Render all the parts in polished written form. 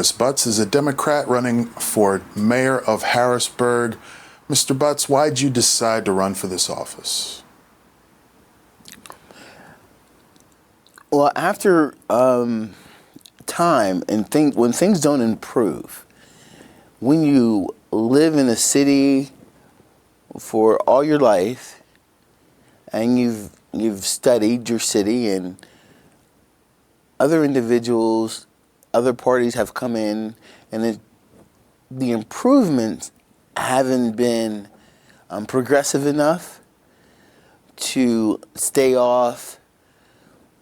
Travis Butts is a Democrat running for mayor of Harrisburg. Mr. Butts, why did you decide to run for this office? Well, after time and when things don't improve, when you live in a city for all your life and you've studied your city, and other individuals, other parties have come in, and the improvements haven't been progressive enough to stay off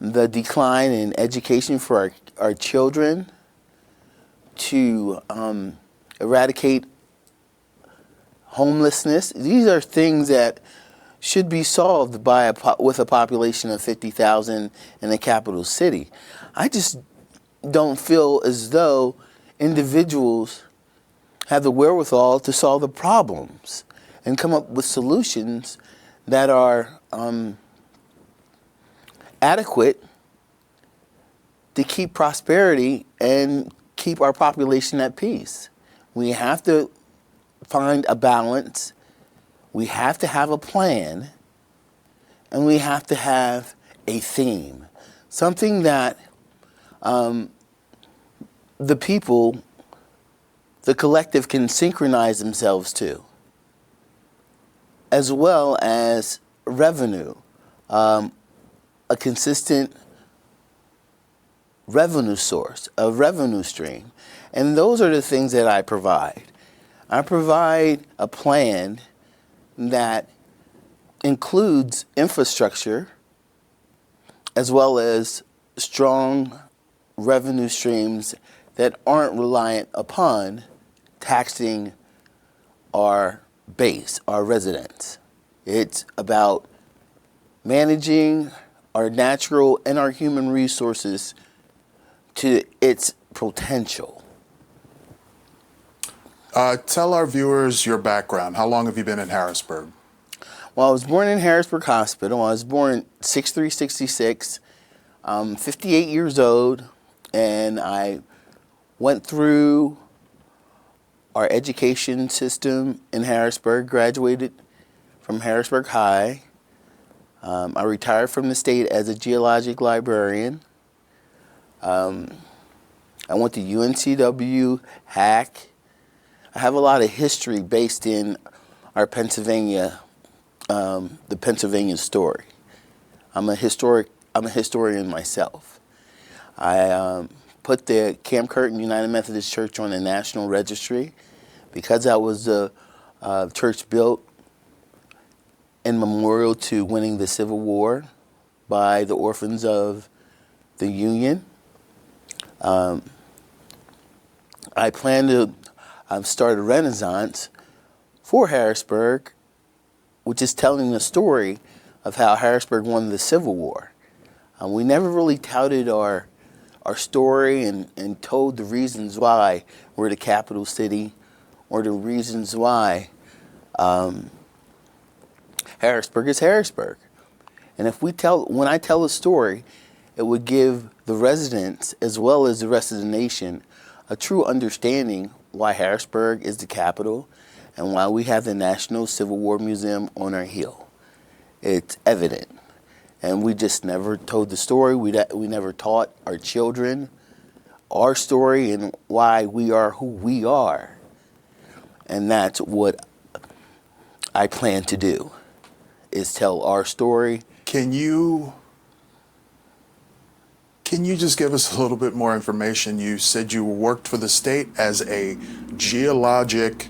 the decline in education for our children, to eradicate homelessness. These are things that should be solved with a population of 50,000 in the capital city. I just don't feel as though individuals have the wherewithal to solve the problems and come up with solutions that are adequate to keep prosperity and keep our population at peace. We have to find a balance. We have to have a plan, and we have to have a theme, something that the people, the collective, can synchronize themselves to, as well as revenue, a consistent revenue source, a revenue stream. And those are the things that I provide. I provide a plan that includes infrastructure as well as strong revenue streams that aren't reliant upon taxing our base, our residents. It's about managing our natural and our human resources to its potential. Tell our viewers your background. How long have you been in Harrisburg? Well, I was born in Harrisburg Hospital. I was born 6/3/66. I'm 58 years old, and I went through our education system in Harrisburg, graduated from Harrisburg High. I retired from the state as a geologic librarian. I went to UNCW, HAC. I have a lot of history based in our Pennsylvania, the Pennsylvania story. I'm a historian myself. I put the Camp Curtin United Methodist Church on the National Registry because that was the church built in memorial to winning the Civil War by the orphans of the Union. I plan to start a renaissance for Harrisburg, which is telling the story of how Harrisburg won the Civil War. We never really touted our story and told the reasons why we're the capital city, or the reasons why Harrisburg is Harrisburg. And when I tell a story, it would give the residents as well as the rest of the nation a true understanding why Harrisburg is the capital and why we have the National Civil War Museum on our hill. It's evident. And we just never told the story. We never taught our children our story and why we are who we are. And that's what I plan to do, is tell our story. Can you just give us a little bit more information? You said you worked for the state as a geologic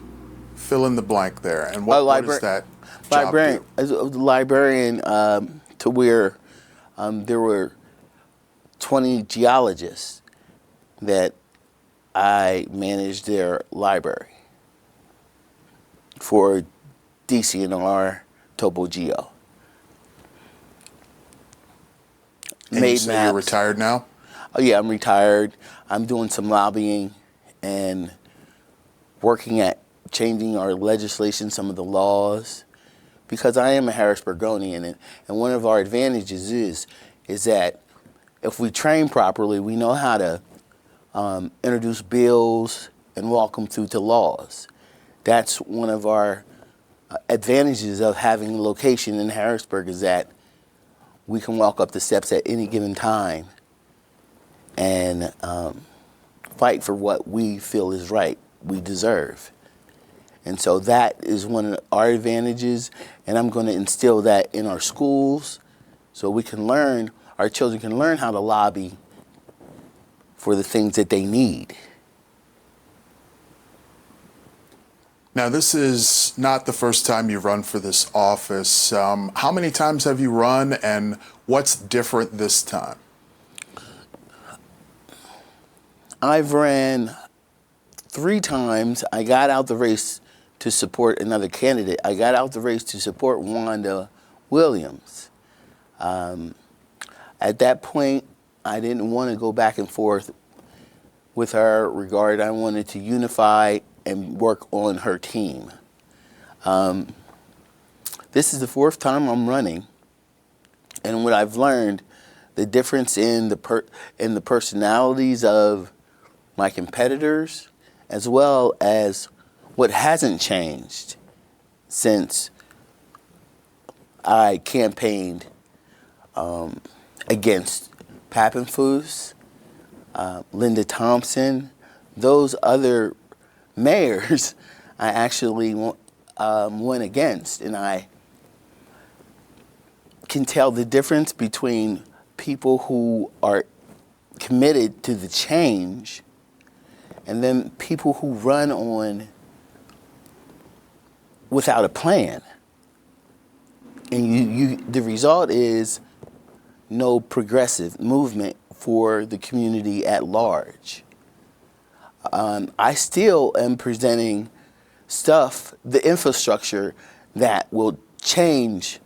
fill in the blank there. And what does that job do? As a librarian, to where there were 20 geologists that I managed their library for DCNR Topo Geo. And you say you're retired now? Oh yeah, I'm retired. I'm doing some lobbying and working at changing our legislation, some of the laws, because I am a Harrisburgonian, and one of our advantages is that if we train properly, we know how to introduce bills and walk them through to laws. That's one of our advantages of having a location in Harrisburg, is that we can walk up the steps at any given time and fight for what we feel is right, we deserve. And so that is one of our advantages, and I'm going to instill that in our schools so we can learn, our children can learn how to lobby for the things that they need. Now, this is not the first time you've run for this office. How many times have you run, and what's different this time? I've ran 3 times. I got out the race to support another candidate. I got out the race to support Wanda Williams. At that point, I didn't want to go back and forth with her regarding, I wanted to unify and work on her team. This is the 4th time I'm running, and what I've learned, the difference in the personalities of my competitors, as well as what hasn't changed since I campaigned against Pappenfuss, Linda Thompson, those other mayors I actually went against, and I can tell the difference between people who are committed to the change and then people who run on without a plan. And the result is no progressive movement for the community at large. I still am presenting stuff, the infrastructure that will change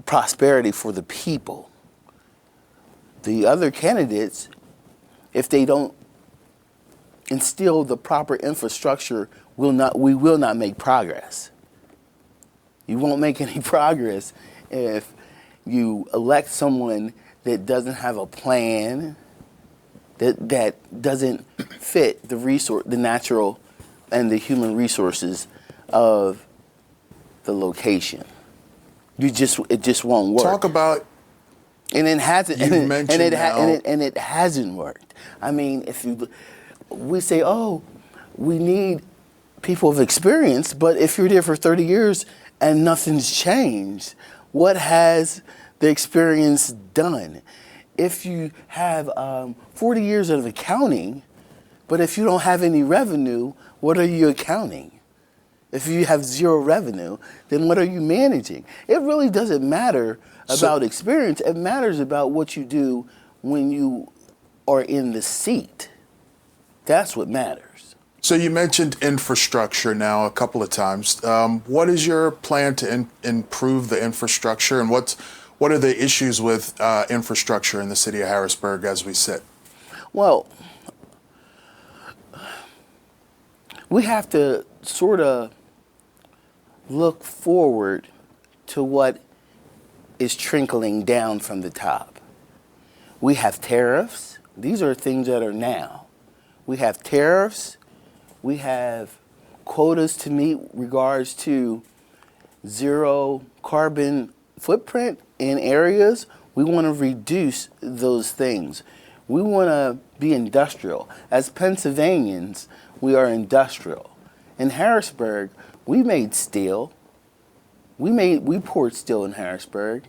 prosperity for the people. The other candidates, if they don't instill the proper infrastructure, we will not make progress. You won't make any progress if you elect someone that doesn't have a plan, that doesn't fit the natural and the human resources of the location. It just won't work. Talk about. And it hasn't. And it hasn't worked. I mean, we say, oh, we need people of experience, but if you're there for 30 years and nothing's changed, what has the experience done? If you have 40 years of accounting, but if you don't have any revenue, what are you accounting? If you have 0 revenue, then what are you managing? It really doesn't matter about experience. It matters about what you do when you are in the seat. That's what matters. So you mentioned infrastructure now a couple of times. What is your plan to improve the infrastructure, and what are the issues with infrastructure in the city of Harrisburg as we sit? Well, we have to sort of look forward to what is trickling down from the top. We have tariffs. These are things that are now. We have tariffs. We have quotas to meet regards to 0 carbon footprint in areas. We want to reduce those things. We want to be industrial. As Pennsylvanians, we are industrial. In Harrisburg, we made steel. We poured steel in Harrisburg.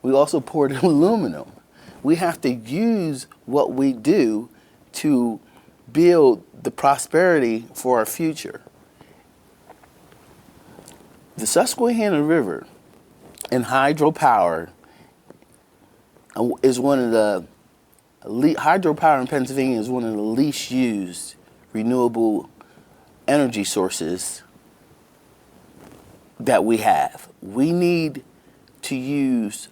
We also poured aluminum. We have to use what we do to build the prosperity for our future. The Susquehanna River and hydropower is one of the hydropower in Pennsylvania is one of the least used renewable energy sources that we have. We need to use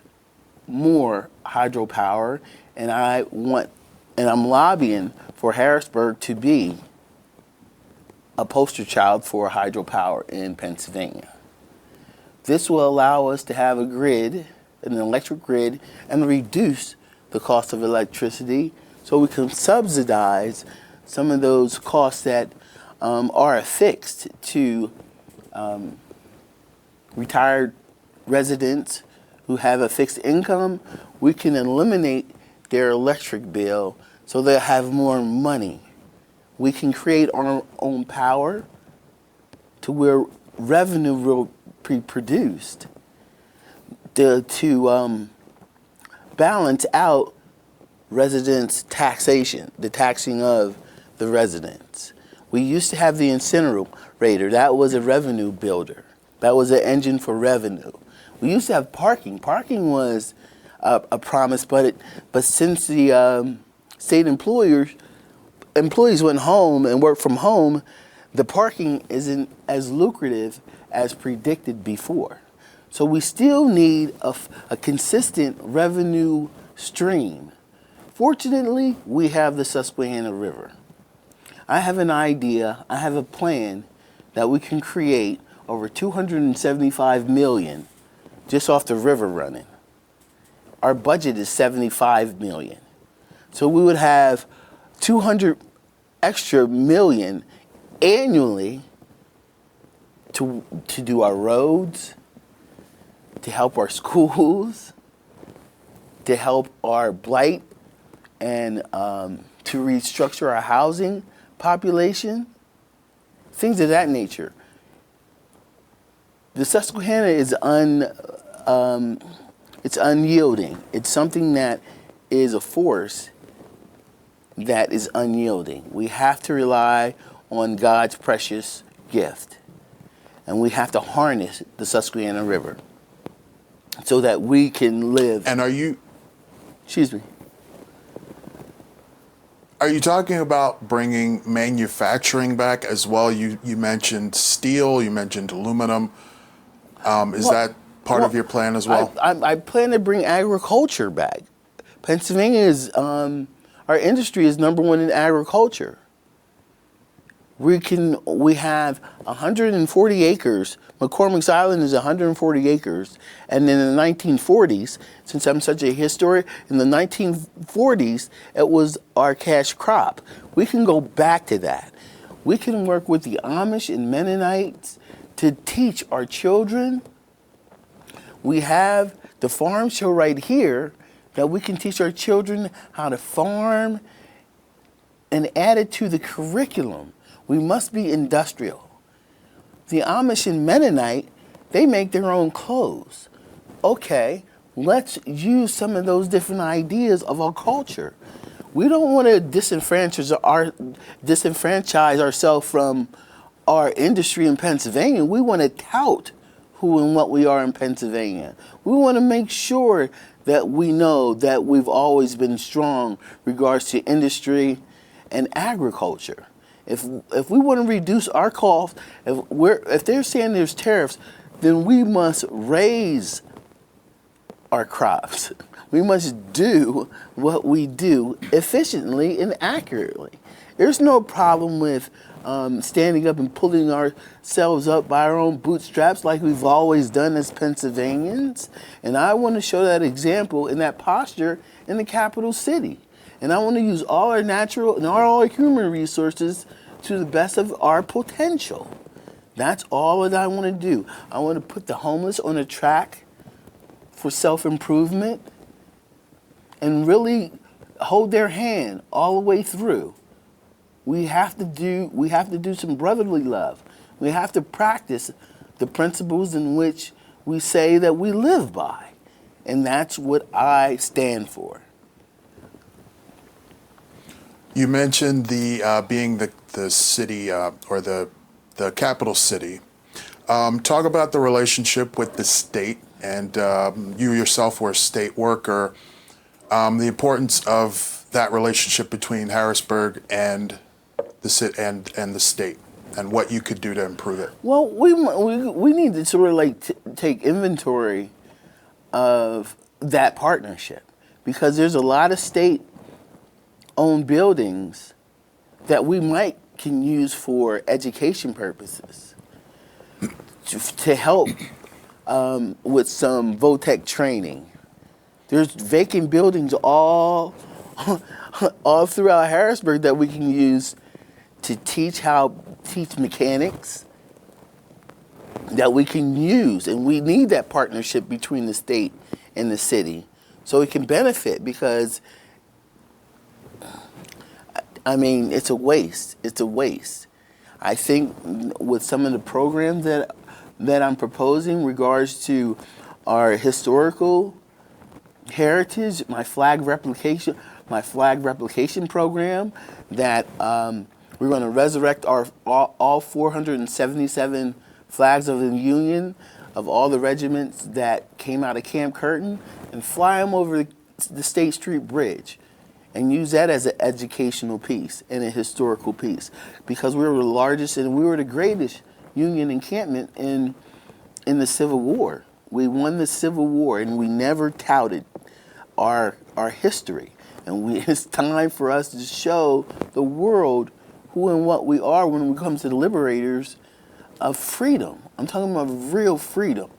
more hydropower, and I'm lobbying for Harrisburg to be a poster child for hydropower in Pennsylvania. This will allow us to have a grid, an electric grid, and reduce the cost of electricity so we can subsidize some of those costs that are affixed to retired residents who have a fixed income. We can eliminate their electric bill so they'll have more money. We can create our own power to where revenue will be produced to balance out residents' taxation, the taxing of the residents. We used to have the incinerator. That was a revenue builder. That was an engine for revenue. We used to have parking. Parking was a promise, but since the state employees went home and worked from home, the parking isn't as lucrative as predicted before. So we still need a consistent revenue stream. Fortunately, we have the Susquehanna River. I have an idea, I have a plan that we can create over $275 million just off the river running. Our budget is $75 million. So we would have $200 extra million annually to do our roads, to help our schools, to help our blight, and to restructure our housing population, things of that nature. The Susquehanna is it's unyielding. It's something that is a force that is unyielding. We have to rely on God's precious gift, and we have to harness the Susquehanna River so that we can live. And are you talking about bringing manufacturing back as well? You mentioned steel, you mentioned aluminum. Is that part of your plan as well? I plan to bring agriculture back. Pennsylvania is, our industry is number one in agriculture. We have 140 acres. McCormick's Island is 140 acres. And in the 1940s, since I'm such a historian, in the 1940s, it was our cash crop. We can go back to that. We can work with the Amish and Mennonites to teach our children. We have the farm show right here that we can teach our children how to farm and add it to the curriculum. We must be industrial. The Amish and Mennonite, they make their own clothes. Okay, let's use some of those different ideas of our culture. We don't want to disenfranchise ourselves from our industry in Pennsylvania. We want to tout who and what we are in Pennsylvania. We want to make sure that we know that we've always been strong regards to industry and agriculture. If we want to reduce our costs, if they're saying there's tariffs, then we must raise our crops. We must do what we do efficiently and accurately. There's no problem with standing up and pulling ourselves up by our own bootstraps like we've always done as Pennsylvanians. And I want to show that example and that posture in the capital city. And I want to use all our natural and all our human resources to the best of our potential. That's all that I want to do. I want to put the homeless on a track for self-improvement and really hold their hand all the way through. We have to do some brotherly love. We have to practice the principles in which we say that we live by. And that's what I stand for. You mentioned being the city or the capital city. Talk about the relationship with the state, and you yourself were a state worker. The importance of that relationship between Harrisburg and the state, and what you could do to improve it. Well, we need to sort of take inventory of that partnership, because there's a lot of state-owned buildings that we can use for education purposes to help with some VOTEC training. There's vacant buildings all all throughout Harrisburg that we can use to teach mechanics that we can use. And we need that partnership between the state and the city so it can benefit, because I mean, it's a waste. It's a waste. I think with some of the programs that I'm proposing in regards to our historical heritage, my flag replication program, that we're going to resurrect all 477 flags of the Union of all the regiments that came out of Camp Curtin and fly them over the State Street Bridge, and use that as an educational piece and a historical piece, because we were the largest and we were the greatest Union encampment in the Civil War. We won the Civil War, and we never touted our history. And it's time for us to show the world who and what we are when we come to the liberators of freedom. I'm talking about real freedom.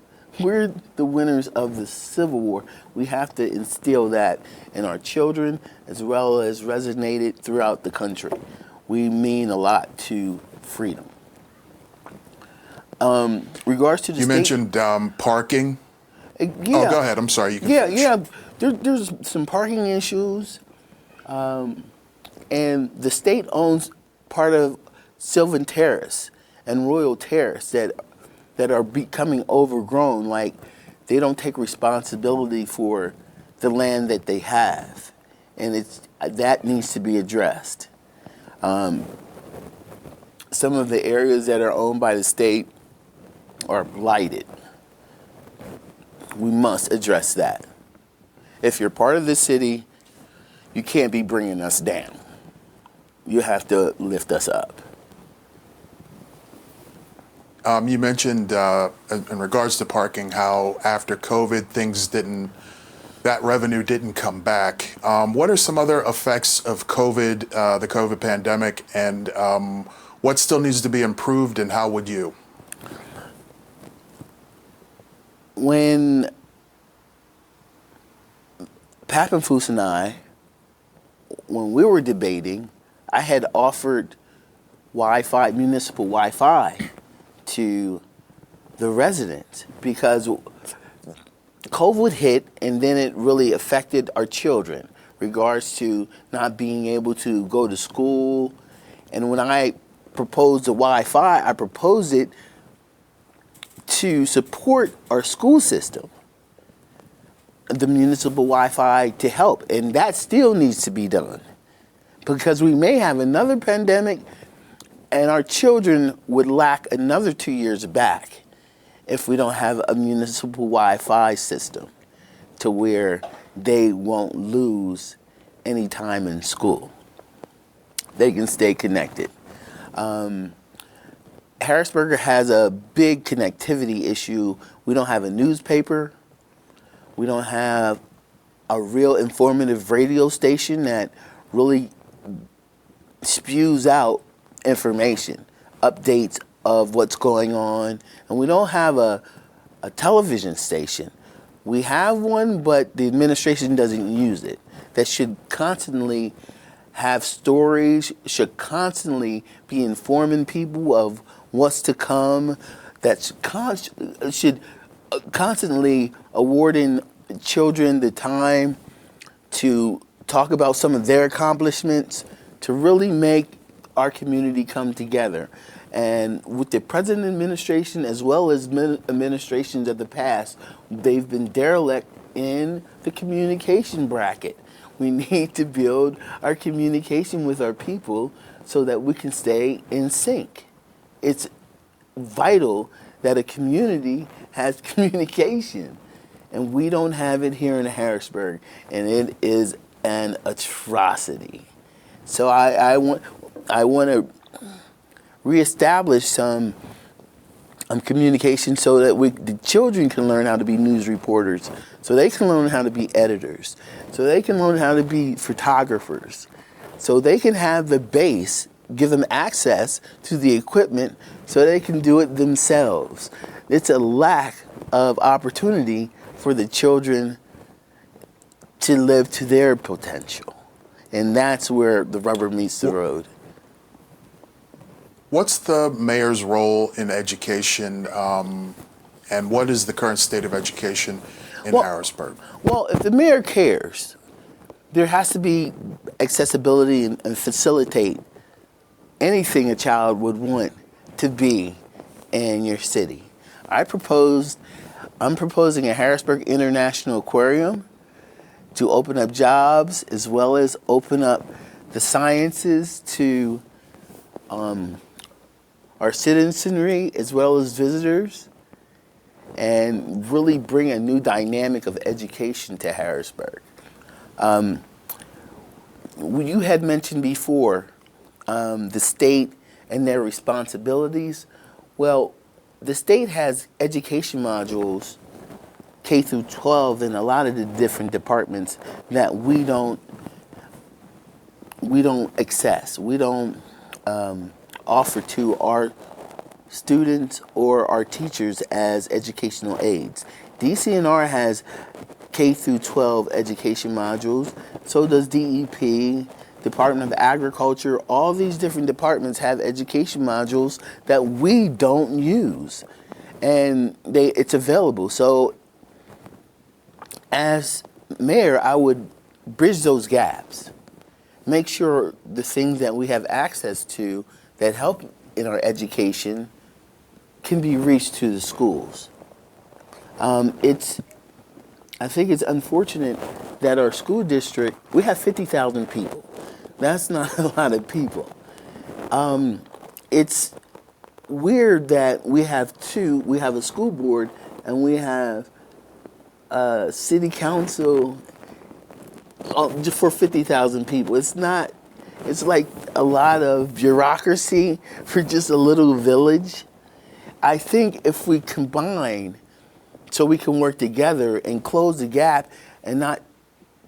We're the winners of the Civil War. We have to instill that in our children, as well as resonate it throughout the country. We mean a lot to freedom. Regards to the You state, mentioned parking. yeah. Oh, go ahead. I'm sorry. You can finish. Yeah. There's some parking issues, and the state owns part of Sylvan Terrace and Royal Terrace that are becoming overgrown. Like, they don't take responsibility for the land that they have, and that needs to be addressed. Some of the areas that are owned by the state are blighted. We must address that. If you're part of the city, you can't be bringing us down. You have to lift us up. You mentioned in regards to parking how after COVID that revenue didn't come back. What are some other effects of COVID, the COVID pandemic, and what still needs to be improved, and how would you? When Pappenfuss and I, when we were debating, I had offered municipal Wi-Fi to the residents, because COVID hit, and then it really affected our children, regards to not being able to go to school. And when I proposed the Wi-Fi, I proposed it to support our school system, the municipal Wi-Fi to help, and that still needs to be done, because we may have another pandemic and our children would lack another 2 years back if we don't have a municipal Wi-Fi system to where they won't lose any time in school. They can stay connected. Harrisburg has a big connectivity issue. We don't have a newspaper. We don't have a real informative radio station that really spews out information, updates of what's going on. And we don't have a television station. We have one, but the administration doesn't use it. That should constantly have stories, should constantly be informing people of what's to come, that should constantly awarding children the time to talk about some of their accomplishments, to really make our community come together. And with the present administration, as well as administrations of the past, they've been derelict in the communication bracket. We need to build our communication with our people so that we can stay in sync. It's vital that a community has communication, and we don't have it here in Harrisburg, and it is an atrocity. So I want to reestablish some communication so that the children can learn how to be news reporters, so they can learn how to be editors, so they can learn how to be photographers, so they can have the base, give them access to the equipment so they can do it themselves. It's a lack of opportunity for the children to live to their potential. And that's where the rubber meets the road. What's the mayor's role in education, and what is the current state of education in Harrisburg? Well, if the mayor cares, there has to be accessibility and facilitate anything a child would want to be in your city. I'm proposing a Harrisburg International Aquarium to open up jobs as well as open up the sciences to our citizenry as well as visitors, and really bring a new dynamic of education to Harrisburg. You had mentioned before the state and their responsibilities. Well, the state has education modules K through 12 in a lot of the different departments that we don't access. We don't offer to our students or our teachers as educational aids. DCNR has K through 12 education modules. So does DEP, Department of Agriculture. All these different departments have education modules that we don't use, and it's available. So as mayor, I would bridge those gaps, make sure the things that we have access to that help in our education can be reached to the schools. I think it's unfortunate that our school district, we have 50,000 people. That's not a lot of people. It's weird that we have a school board and we have a city council just for 50,000 people. It's like a lot of bureaucracy for just a little village. I think if we combine so we can work together and close the gap and not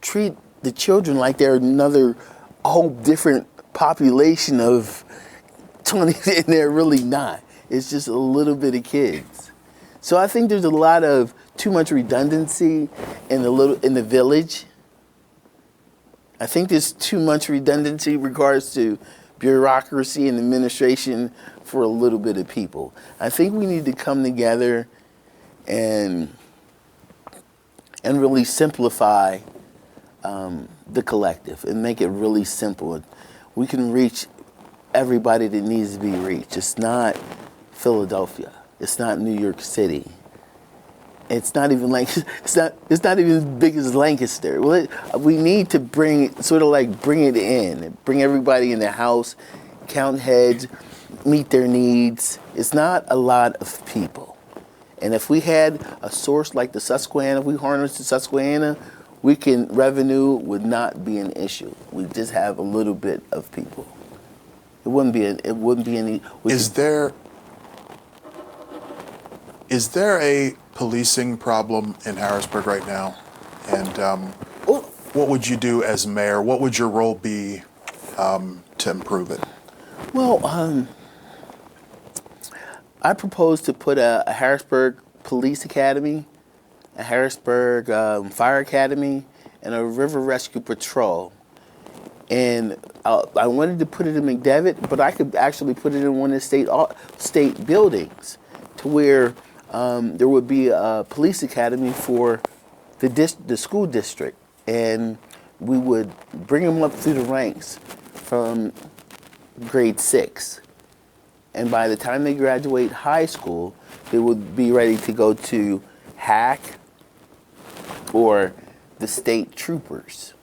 treat the children like they're another whole different population of 20, and they're really not. It's just a little bit of kids. So I think there's a lot of too much redundancy in the village. I think there's too much redundancy in regards to bureaucracy and administration for a little bit of people. I think we need to come together and really simplify the collective and make it really simple. We can reach everybody that needs to be reached. It's not Philadelphia. It's not New York City. It's not even it's not even as big as Lancaster. Well, we need to bring it in, bring everybody in the house, count heads, meet their needs. It's not a lot of people. And if we had a source like the Susquehanna, if we harness the Susquehanna, revenue would not be an issue. We just have a little bit of people. It wouldn't be any. Is there a policing problem in Harrisburg right now? And what would you do as mayor? What would your role be to improve it? Well, I propose to put a Harrisburg Police Academy, a Harrisburg Fire Academy, and a River Rescue Patrol. And I wanted to put it in McDevitt, but I could actually put it in one of the state buildings to where there would be a police academy for the school district. And we would bring them up through the ranks from grade 6. And by the time they graduate high school, they would be ready to go to HAC or the state troopers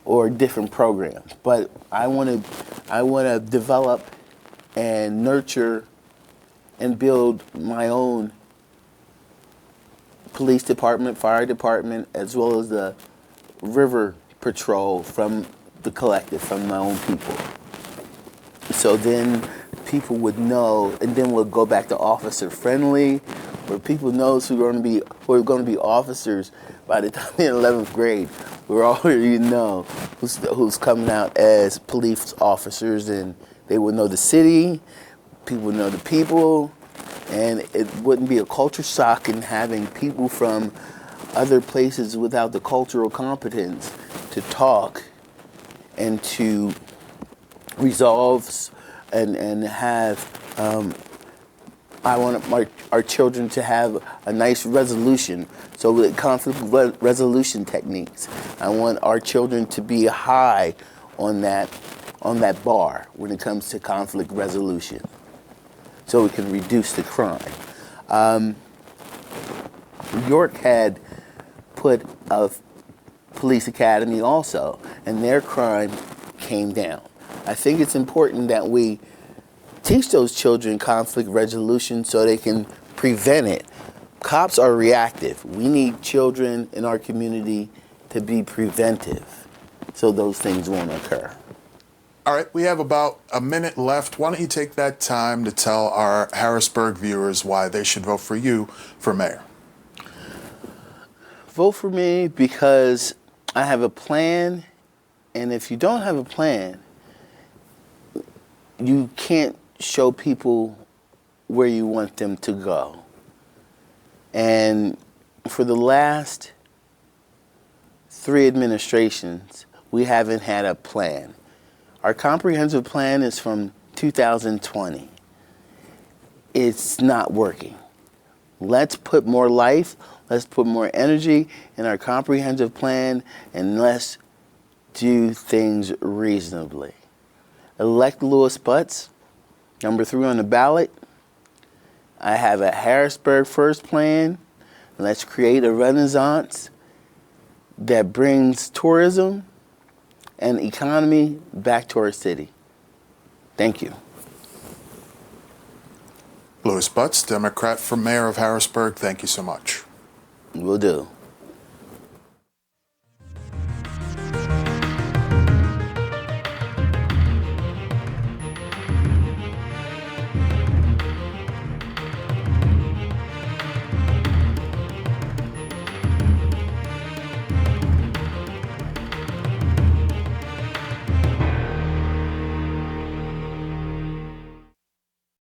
or different programs. But I want to develop and nurture and build my own police department, fire department, as well as the river patrol from the collective, from my own people. So then people would know, and then we'll go back to officer friendly, where people knows who are going to be officers by the time they're in 11th grade. We already know who's coming out as police officers, and they would know the city, people would know the people, and it wouldn't be a culture shock in having people from other places without the cultural competence to talk and to resolve and have, I want our children to have a nice resolution. So with conflict resolution techniques, I want our children to be high on that bar when it comes to conflict resolution, so we can reduce the crime. New York had put a police academy also, and their crime came down. I think it's important that we teach those children conflict resolution so they can prevent it. Cops are reactive. We need children in our community to be preventive so those things won't occur. All right, we have about a minute left. Why don't you take that time to tell our Harrisburg viewers why they should vote for you for mayor? Vote for me because I have a plan, and if you don't have a plan, you can't show people where you want them to go. And for the last 3 administrations, we haven't had a plan. Our comprehensive plan is from 2020. It's not working. Let's put more life, let's put more energy in our comprehensive plan, and let's do things reasonably. Elect Louis Butts, number 3 on the ballot. I have a Harrisburg First plan. Let's create a renaissance that brings tourism and economy back to our city. Thank you. Louis Butts, Democrat for mayor of Harrisburg, thank you so much. Will do.